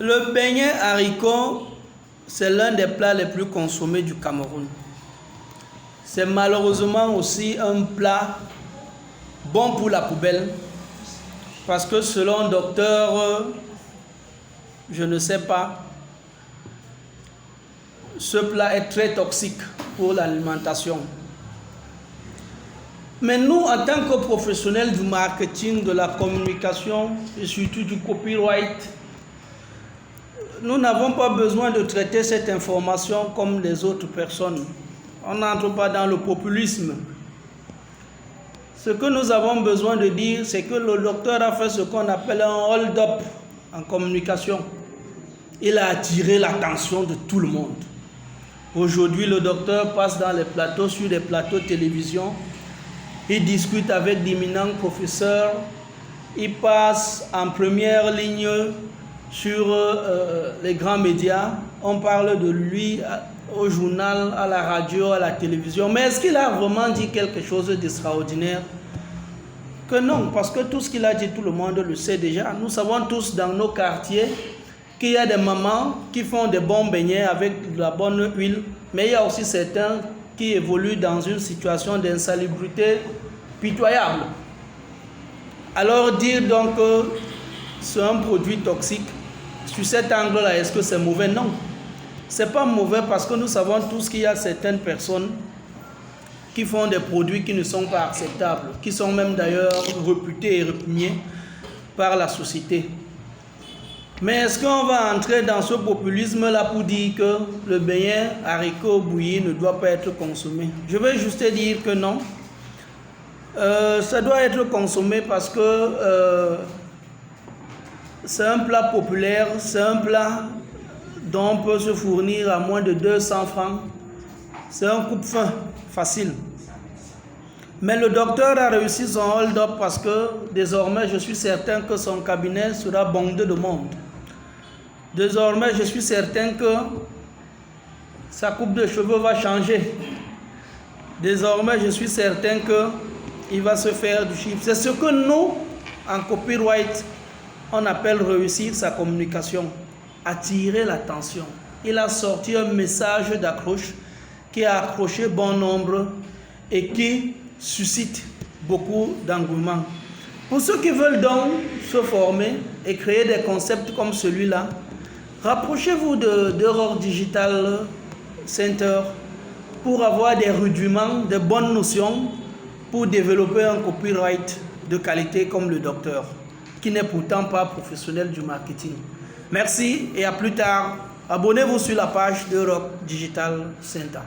Le beignet haricot, c'est l'un des plats les plus consommés du Cameroun. C'est malheureusement aussi un plat bon pour la poubelle, parce que selon docteur, je ne sais pas, ce plat est très toxique pour l'alimentation. Mais nous, en tant que professionnels du marketing, de la communication et surtout du copyright, nous n'avons pas besoin de traiter cette information comme les autres personnes. On n'entre pas dans le populisme. Ce que nous avons besoin de dire, c'est que le docteur a fait ce qu'on appelle un hold-up en communication. Il a attiré l'attention de tout le monde. Aujourd'hui, le docteur passe dans les plateaux, sur des plateaux de télévision. Il discute avec d'éminents professeurs. Il passe en première ligne sur les grands médias. On parle de lui au journal, à la radio, à la télévision. Mais est-ce qu'il a vraiment dit quelque chose d'extraordinaire? Que non, parce que tout ce qu'il a dit, tout le monde le sait déjà. Nous savons tous dans nos quartiers qu'il y a des mamans qui font des bons beignets avec de la bonne huile, mais il y a aussi certains qui évoluent dans une situation d'insalubrité pitoyable. Alors dire donc que c'est un produit toxique, sur cet angle-là, est-ce que c'est mauvais? Non. C'est pas mauvais parce que nous savons tous qu'il y a certaines personnes qui font des produits qui ne sont pas acceptables, qui sont même d'ailleurs réputés et répugnés par la société. Mais est-ce qu'on va entrer dans ce populisme-là pour dire que le beignet haricot bouilli ne doit pas être consommé? Je vais juste dire que non. Ça doit être consommé parce que c'est un plat populaire, c'est un plat dont on peut se fournir à moins de 200 francs. C'est un coupe-faim facile. Mais le docteur a réussi son hold-up parce que désormais, je suis certain que son cabinet sera bondé de monde. Désormais, je suis certain que sa coupe de cheveux va changer. Désormais, je suis certain qu'il va se faire du chiffre. C'est ce que nous, en copyright, on appelle réussir sa communication. Attirer l'attention. Il a sorti un message d'accroche qui a accroché bon nombre et qui suscite beaucoup d'engouement. Pour ceux qui veulent donc se former et créer des concepts comme celui-là, rapprochez-vous d'Europe Digital Center pour avoir des rudiments, de bonnes notions pour développer un copyright de qualité comme le docteur, qui n'est pourtant pas professionnel du marketing. Merci et à plus tard. Abonnez-vous sur la page d'Europe Digital Center.